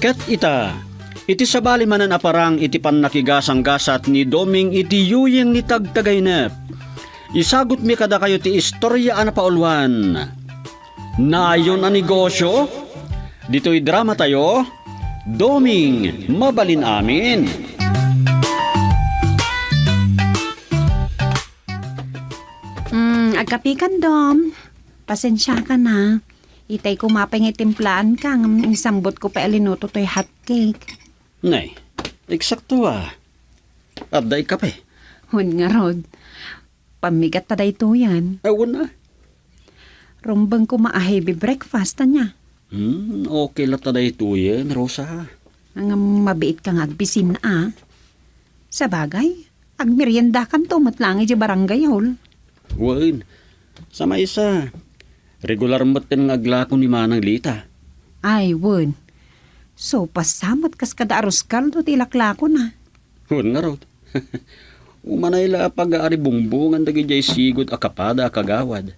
Ket ita, iti sabali manan aparang iti pannakigasang-gasat ni Doming iti yuyeng ni tagtagaynep. Isagot mi kada kayo ti istorya na paulwan. Nayon na negosyo? Dito'y drama tayo, Doming mabalin amin. Agkapikan, Dom. Pasensya ka na. Itay ko mapangitimplaan ka ng isambot ko pa alinuto to'y hot cake. Nay, eksakto Abday kape. Hun nga rod. Pamigat taday to yan. Ewan na. Rumbang ko ma-heavy breakfast niya. Okay lang taday ito yan, Rosa. Ang mabiit kang agbisin na Sa bagay, agmerienda kan to matlangi di barangay hall. Wan, sama isa. Regular matin ng aglako ni Manang Lita. Ay, wun. So, pasamot kas kada aros kaldo tilaklako na. Wan nga raw. Umanayla pag-aari bungbungan dagi jay sigod akapada akagawad.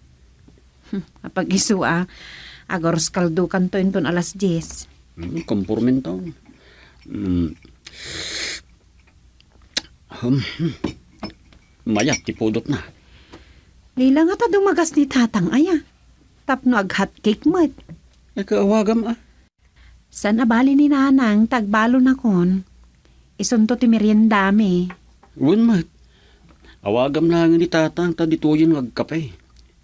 Apag isu agoros kaldo kan to inton alas 10. Kompurmen taon. Mayat tipudot na. Lila nga ta dumagas ni tatang aya. Tapno ag hot cake mo't. Kaawagam San abali ni nanang tagbalo na kon. Isunto ti merienda mi. Wan mat. Awagam na nga ni tatang tadituyin agkape.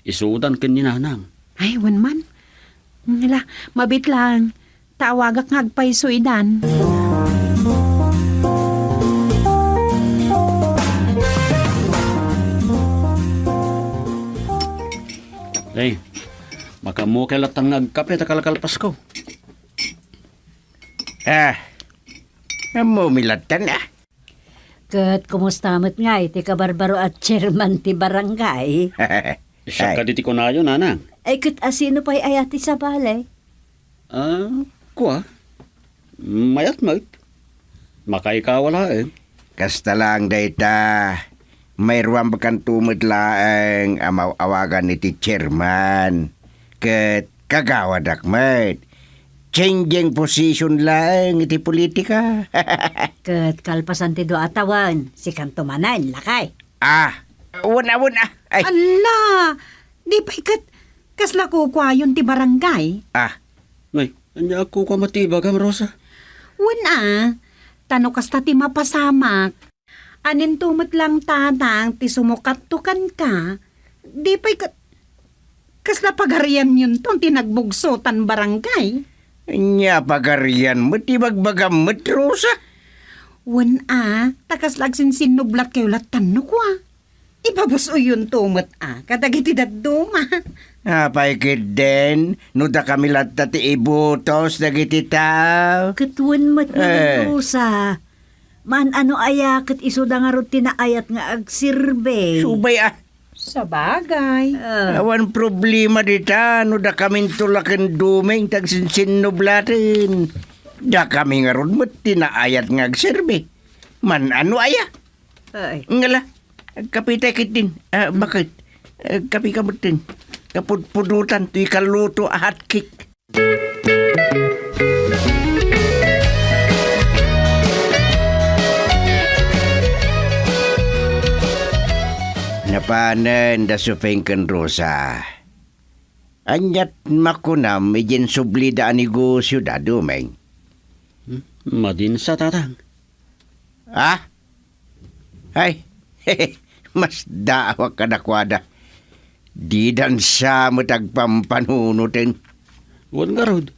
Isudan ken ni nanang. Ay, wan man. Nila, mabit lang. Taawagak nga agpaiso idan. Ay, makamukelat ang agkape takalakalpas ko. Mumilatan Kat, kumusta mo't nga iti kabarbaro at chairman ti barangay? Siya ka diti ko na yun, nanang. Ay, kat asino pa'y ayati sa balay? Kuha. Mayat mayat. Makaikawala Kasta lang dayta. Mayroon bakan tumutlaang amaw-awagan iti chairman. Kat kagawadak mat. Changing position lang iti politika. Kat kalpasan ti do atawan, si kantumanan, lakay. Wala. Ay. Ala! Di pa ikat kasla ko kwayon ti barangay. Nay, anya ako ka matibagam, Rosa. Wana, tano kasta ti mapasamak. Anin tumot lang tatang ti sumukatukan ka. Di pa ikat kasla pagarian yun tong tinagbugsotan barangay. Nya pagarian mo ti bagbagam mo, Rosa. Wana, takas lagsin sinublat kayo latan no kwa. Ibabuso yun tumot kadagiti daduma. Paikid din, no da kami lahat ti ibutos dagiti tao. Katwan mo't sa man ano aya kat iso da nga ron tinaayat nga agsirbe. Subay Sa bagay. Awan problema dita, no da kami tulakin duming tagsinsinublatin. Da kami nga ron mo't tinaayat nga agserbe. Man ano aya? Ay. Ngala, kapitay kitin. Bakit? Kapi kamutin. Kapudpudutan, tuy kaluto hot cake. Napanan da sufengken Rosa. Anyat makunam ijin sublida negosyo da dumeng. Madin sa tatang. Ay, mas dawa kadakwada. Di dan sa matagpampanunutin. Wan nga rod.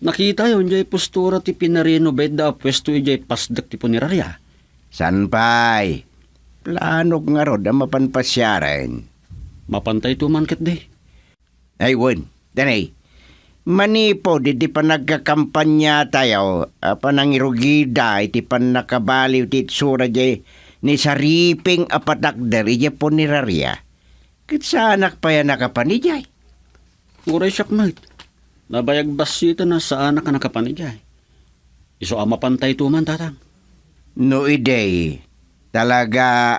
Nakita yun jay postura ti pinarino beda pwesto jay pasdak ti punirarya. Sanpay, planok nga rod ang mapanpasyaran. Mapantay tuman ket de. Ay, wan, danay. Manipo, di pa nagkakampanya tayo. Panangirugida, iti pan nakabaliw ti tsura jay ni sariping apatakder iti punirarya. Kit sa anak pa yan nakapanijay. Uray siyak mait. Nabayag basita na sa anak ka nakapanijay. Iso mapantay tuman tatang. No ide, talaga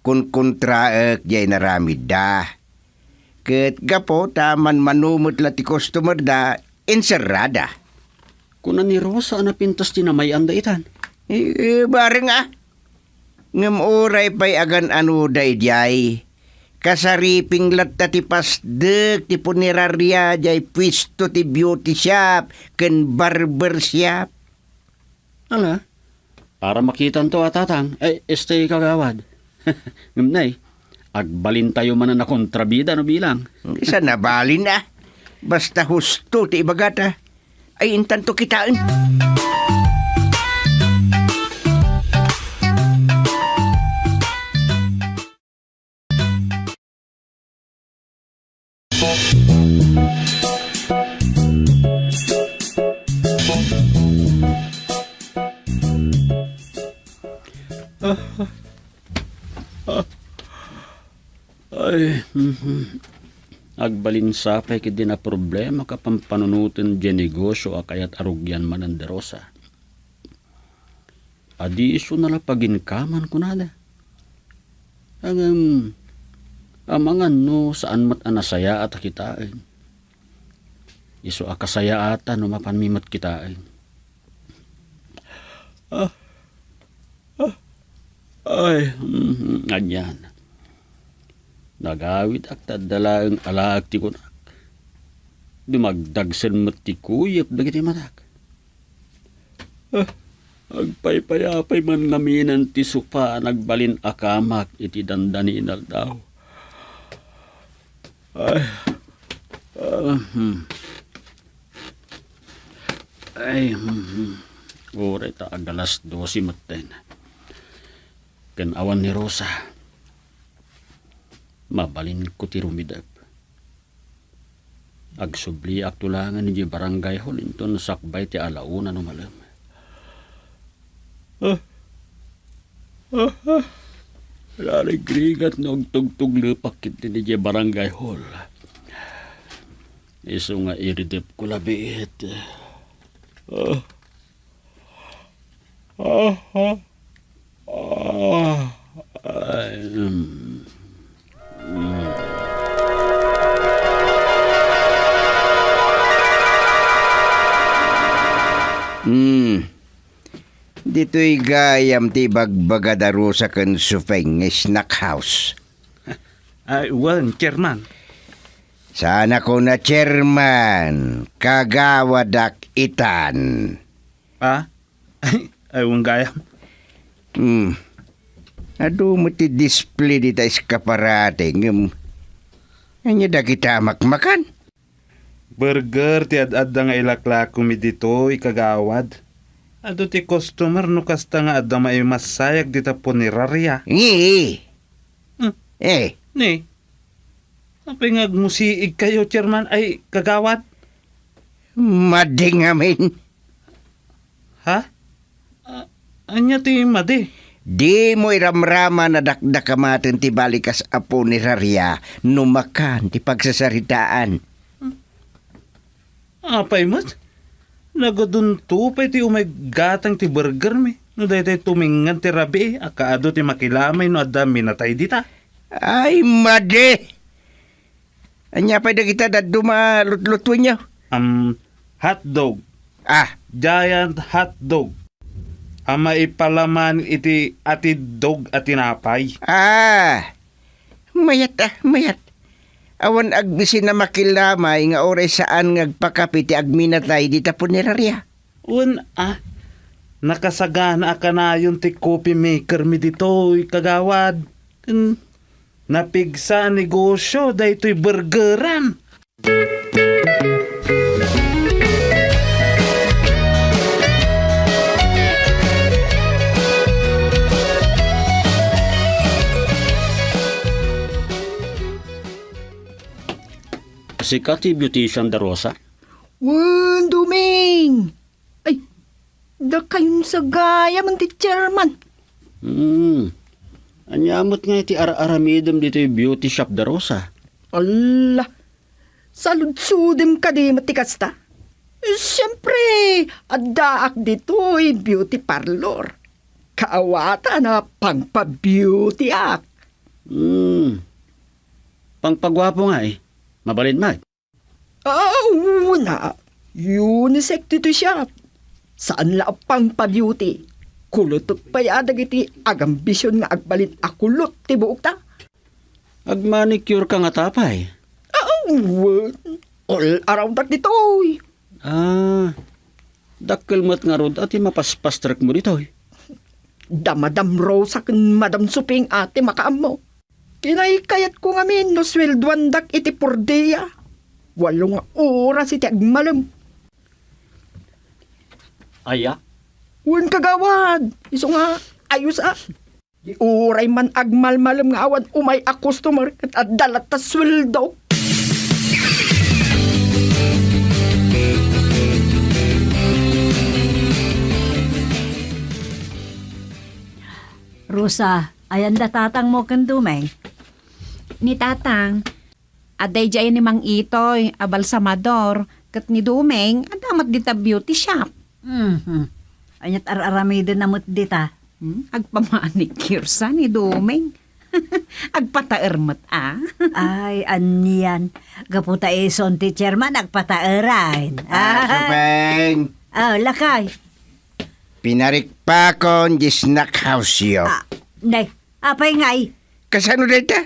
kun kontraek jay naramid da. Ket gapo taman manumot la ti customer da enserrada. Kuna ni Rosa na pintas tinamayan da itan. Bareng ngem oray pa'y agan ano dayjay. Kasariping latta ti pasdek ti punerarya jay pwisto ti beauty shop ken barber shop. Ala, para makitan to atatang, stay kagawad. Ngumnay, agbalin tayo man na kontrabida no bilang. Isa nabalin Basta husto ti ibagata. Ay intanto kitaan. Ay, agbalin sapay kiti na problema kapang panunutin di negosyo akayat arugyan man ang derosa. Adi iso na lapaginkaman ko nada. Amangan no saan mat anasaya at kitain. Iso akasaya ata no mapanmimat kitain. Ganyan. Nagawit ak tadala ang alaak ti kunak. Dumagdagsan mat ti kuyap dagiti matak. Agpaypayapay man ngaminan ti supa nagbalin akamak iti dandaninal daw. Oray ta agalas 12 maten. Ken awan ni Rosa. Mabalin ko ti rumidap. Agsubli ak tulangan ni barangay hall inton sakbay ti alauna no malam. Larigrigat no tugtug lepak kiti ni barangay hall. Iso nga iridip ko labit. Dito'y gayam ti bagbagadaru sa ken sufeng snack house. Chairman. Sana ko na chairman, kagawadak itan. Ayun gayam. Ado mo ti display dita iskaparate anya da kita makmakan. Burger ti ad-adda nga ilaklak kumi dito ikagawad. Ado ti customer no kasta nga adda may masayag dita punerarya. Ni. Apay nga musiig kayo, chairman, ay kagawad. Mading amin. Ha? Anya ti madi? Di mo iramrama na dakdakamaten ti balikas apo ni Rarya numakan ti pagsasaritaan. Apay mat? Nagadunto pa ti umay gatang ti burger mi. No daytay tumingan ti rabi, akaado ti makilamay no adda minatay dita. Ay, madi! Anya pa da kita daduma lutluto niyo? Hotdog. Giant hotdog. Ama ipalaman iti atidog at tinapay. Mayat. Awan agbisi na makilamay nga oray saan ngagpakapiti agminatay dita punerarya. Nakasagana ka na yung ti coffee maker mi dito, kagawad. Napigsa negosyo, dahito'y burgeran. Sikat ti beautician da Rosa. Duming! Ay, da kayong sagaya man ti chairman. Anyamot nga iti aramidem dito yung beauty shop da Rosa. Ala, saludsudem ka di matikasta. Siyempre, adaak dito beauty parlor. Kaawata na pangpa-beauty ak. Pangpagwapo nga Mabalin mag. Na. Unisex dito siya. Saan la pang pa-beauty? Kulutot pa yadag iti agambisyon nga agbalin akulot ti buok ta. Agmanicure ka nga tapay. Wan, all around tak ditoy. Dakkel mo't nga rod at mapaspastrek mo dito. Damadam Rosa ken Madam Suping ate makaam mo. Kinaykayat ko nga min no swelduan dak iti pordeya. 8 oras iti agmalem. Aya? Wan kagawad. Iso nga ayos Uray man agmalmalem nga awan umay a customer at dalat ta sweldo. Rosa, ayan da tatang mo kan dumeng. Ni tatang, aday jay ni Mang Itoy, abalsamador, kat ni Dumeng, adamat dita beauty shop. Anyat ar-aramidin namot dita. Agpamanicure sa ni Dumeng. Agpataermat Ay, anyan. Gaputa ison ti chairman, nagpataeran. Supeng, Lakay. pinarikpakon di snack house yo. Nay, apay ngay. Kasano dito?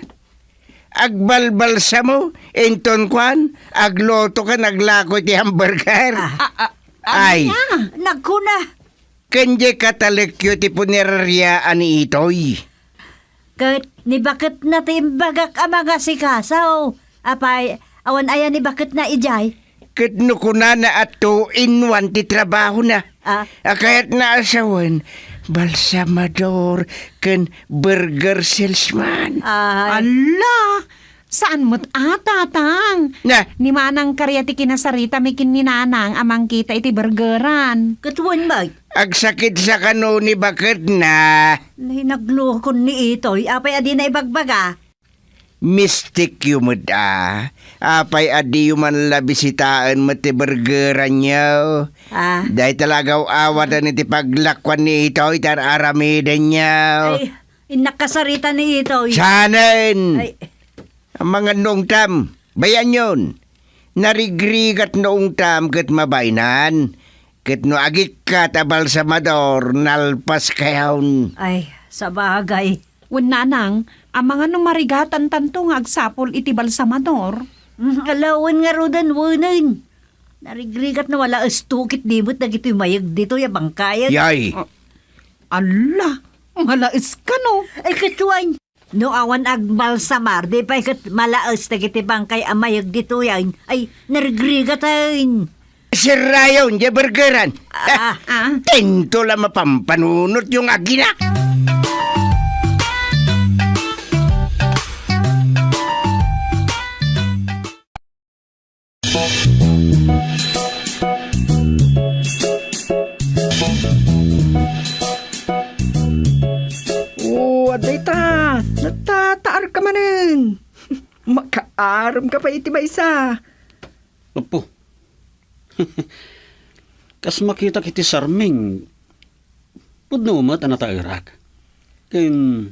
Agbalbalsa mo, enton kwan, agloto ka, naglako ti hamburger. Ay, Nagkuna. kanje katalekyo ti punerarya ani itoy. Kahit ni bakit na timbagak ang mga sikasaw. Apay, awan ayan ni bakit na ijay. Katno ko na at 2-in-1 ti trabaho na. Kaya't naasawan, balsamador ken burger salesman. Ala! Saan mo't tatang? Na, Ni manang karyati kinasarita may kininanang amang kita iti burgeran. Katuan ba? agsakit sa kano ni bakit na Naglukon ni itoy. Apay adi na ibagbaga. mystic yumod apay adi yuman labisitaan mo ti burgeran niyo. Dahil talagaw awatan iti paglakwan ni ito'y tar aramidan niyo. Ay, inakasarita ni itoy. Sanan! Ay, Ang mga noong tam, bayan yun. Narigrigat noong tam kat mabainan. Kat no agik ka tabal sa mador, nalpas kayawn. ay, sa bagay. Nanang, ang mga numarigatan tanto nga agsapol iti balsamador. Alawan nga rodan wunin. Narigrigat na wala astukit dibot na gito'y mayag dito ya bangkayan. Yay! Ala! Malais ka no? Ay, katuan. No awan agbalsamar, di pa ikat malaas na giti bangkay amayag dito yan. Ay, narigrigatain. Sirayon, di burgeran. Ah? Tento lang mapampanunot yung agina. Aday ta. Natataar ka manin. Makaaram ka pa iti ba isa. Opo. Kas makita kiti sarming, pudnumat ang natairak. Kin,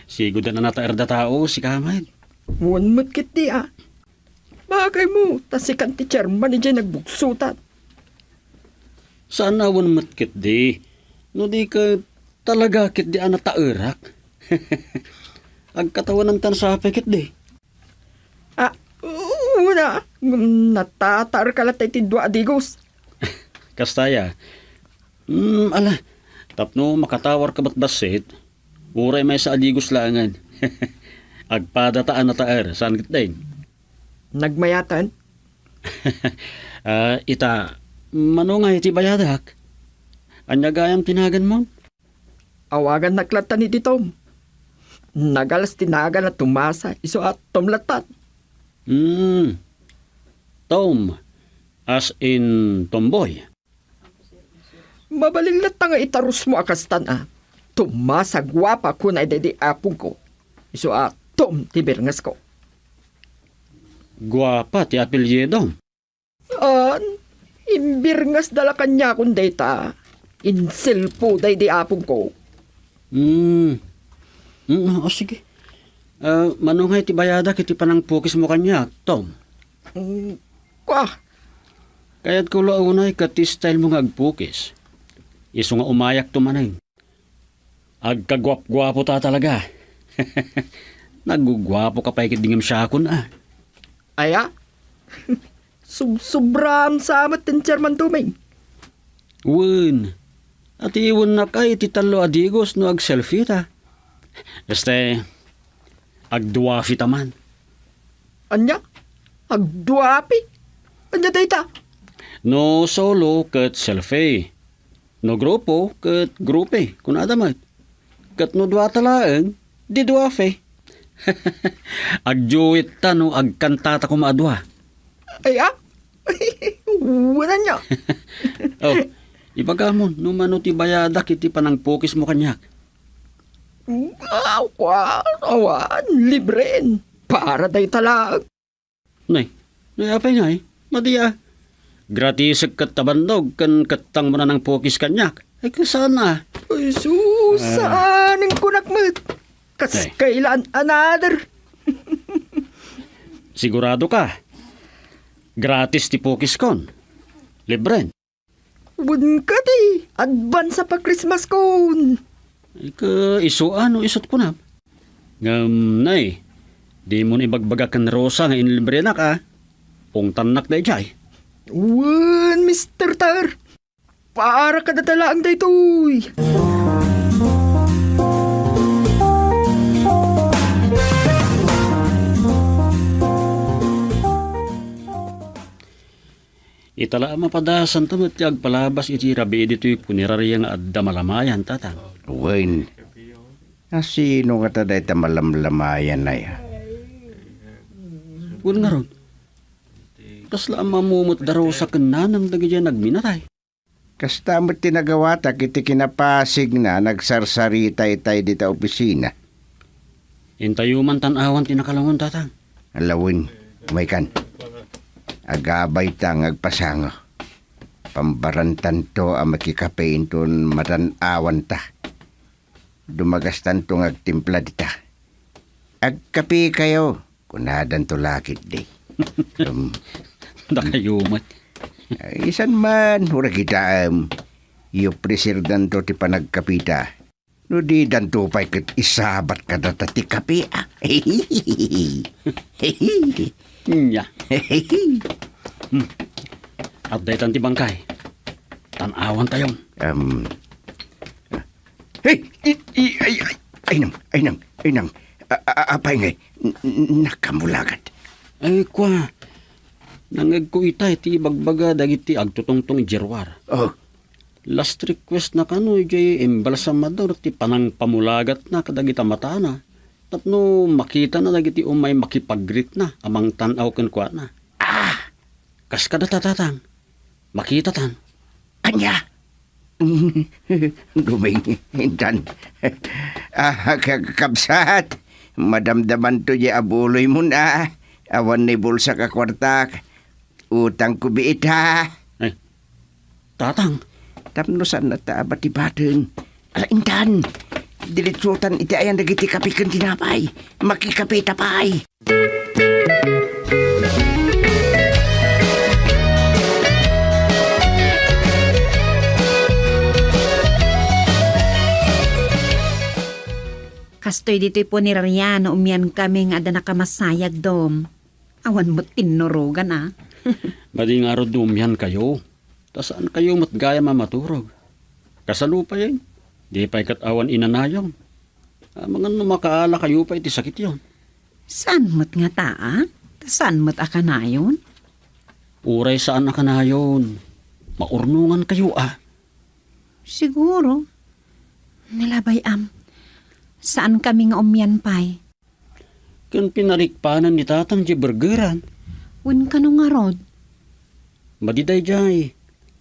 sigod na natairda tao si kamay. Wan mo't kiti Bagay mo, tasikan ti chairman ni dyan nagbuksutan. Saan awan matkit di? No di ka talaga kit di ang natairak. Agkatawan ng tansape kit di. Una, natatar ka latay ti dua adigos. Kastaya, ala, tapno makatawar ka ba't basit, uray may sa adigos langan. Agpadataan na taer, saan kit din? Nagmayatan? Ita, manungay ti bayadak. Anyagayam tinagan mo? Awagan naklatan ni Tom. Nagalas tinagan at tumasa, iso at tumlatat. Tom, as in tomboy. Mabaling latang itarus mo akastan Tumasa gwapa ko na idadi apong ko. Iso Tom tibirngas ko. Guwapa ti apelyido. Imbirngas dala kanya kung data. Insilpo day di apong ko. Sige. Manungay ti bayadak iti panang pukis mo kanya, Tom. Kaya't ko launay kati style mo nga agpukis. Iso nga umayak tumanay. Agkagwap-gwapo ta talaga. Nagugwapo ka pa ikidingim siya akon Aya? Subram sa amat ng Chairman Duming. Wen. At iwan na kay titalo adigos no ag selfie ta. Este, agduwafi taman. Anya? Agduapi? Anya dayta? No solo ket selfie. No grupo ket grupe kun adamat. Ket no dua talaeng di duwafe. Agjuit ta no agkantata ko maadwa. Aya? Wala niya. Oh, ibagamon no mano ti bayadak iti panangpukis mo kanyak. Awan, libren. Para day talag. Nay, apay nga madiya. Gratis ket tabandog kan katang mo na ng pukis kanyak. Ay kasana. Ay, saan ang kunakmet? Kas kailan another? Sigurado ka. Gratis ti pukis kon. Libren. Bun ka di. Advance sa pa-Christmas kon. Ay ka isuan o isot ko na. Nay, di mo ibagbaga kan rosa nga inlibre na ka. Pungtanak na ijay. Wan, Mr. Tar. Para ka datala ang daytoy. Itala mapadasan tamot ti agpalabas iti rabi dito'y punirariya nga adda malamayan tatang. Wen. Sino nga taday ta malamlamayan na ya? Kung nga ron. Kasla ang mamumot daraw sa kananang dagidya nagminatay. Kasta mo tinagawa ta kiti kinapasig na nagsarsarita itay dita opisina. Intayuman tanawan tinakalangon tatang. Alawin, may kan. Agabay ta ngagpasango. Pambarantan to ang makikapein ton matanawan ta. Dumagastan to ngagtimpla dita. Agkapi kayo. Kunadan to lakit di. Dakayumat. Isan man, hura kita iyo presirdan to ti panagkapita. No di danto pa'y kat isabat ka data ti kapi. Nya. At daytan ti bangkay. Tanawan tayong. Ay nang. Apay ngay, nakamulagat. Ay kwa. Nangag ko itay ti ibagbaga dagiti agtutongtong jerwar. Oh, Last request na kano ijay embalsamador ti panang pamulagat na kadagita matana. Tapno makita na dagiti umay makipagrit na amang tanaw ken kwa na. Kas kada tatatang. Makita tan. anya. Guming, hintan. Kakabsat. Madamdaman to di abuloy mo na. Awan ni bulsa ka kwartak. Utang ko biit ha. Ay. Tatang. Tapno saan na taabati-batin. Alaintan. Dilitsutan iti ayan dagiti kapikan tinapay. Makikapi tapay. Kastoy dito'y po ni Rarian na umyan kami nga ada nakamasayag dom. Awan mo tinurugan Madi nga ro dumyan kayo. Ta saan kayo matgaya mamaturog? Kasalo pa yan. Di pa ikat awan inanayong. Mga makaala kayo pa iti sakit yon. Saan mo't nga taa? Saan mo't akanayon? Uray saan na ka na yun? Maurnungan kayo Siguro. Nilabay saan kami nga umyan pa'y? Kan pinarikpanan ni tatang di burgeran. Wun ka nung nga rod. Madiday jay.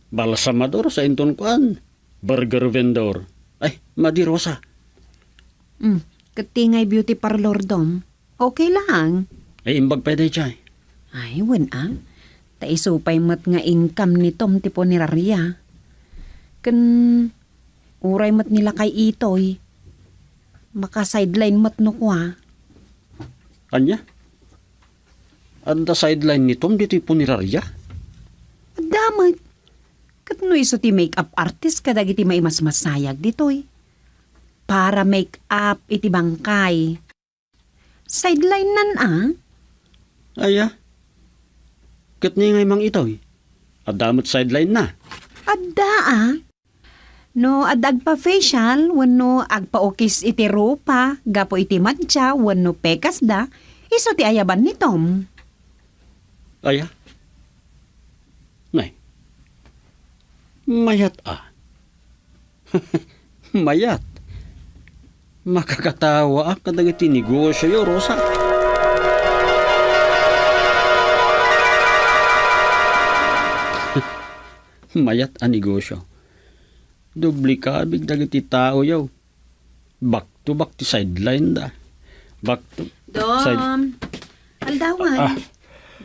Balsamador sa inton kuan. Burger vendor. Ay, madirosa. Katingay beauty parlor dom. Okay lang. Ay, imbag pa day jay. Ay, wun taisupay mo't nga income ni Tom tipo ni Raria. Uray mo't nila kay Itoy. Maka-sideline mo't no kwa. Anya? Anda sideline ni Tom dito po ni Raria? Ada, damat. Kat no iso ti make-up artist kadag iti may mas masayag ditoy. Para make-up iti bangkay. Sideline nan Aya. Kat ni ngay mang itoy. Adamot sideline na. Adda No adag pa facial, wano agpa-okis iti ropa, gapo iti matcha, wano pekas da, iso ti ayaban ni Tom. Aya. Nay. Mayat Mayat. Makakatawa kadag iti negosyo yo, Rosa. Mayat a negosyo. Duplikabig dagiti tao yaw. Back to back ti sideline da. Back to Dom, aldawan,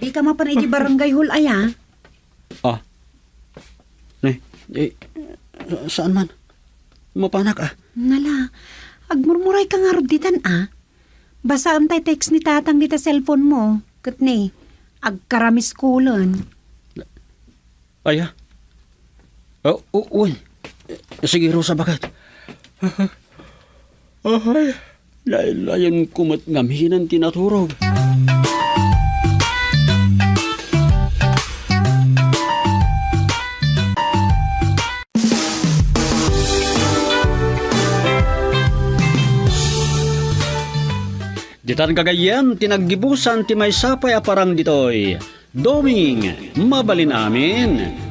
di ka mapan iti barangay hall aya. Saan man? Mapanak Nala, agmurmuray ka nga ruditan Basa antay text ni tatang dita cellphone mo. Kat ni, agkaramis kulon. Aya. Uy. Sige, Rosa, bakit? Ay, layan kumat ngaminan tinaturog. Ditan kagayan, tinaggibusan ti may sapay aparang ditoy. Doming, mabalin amin.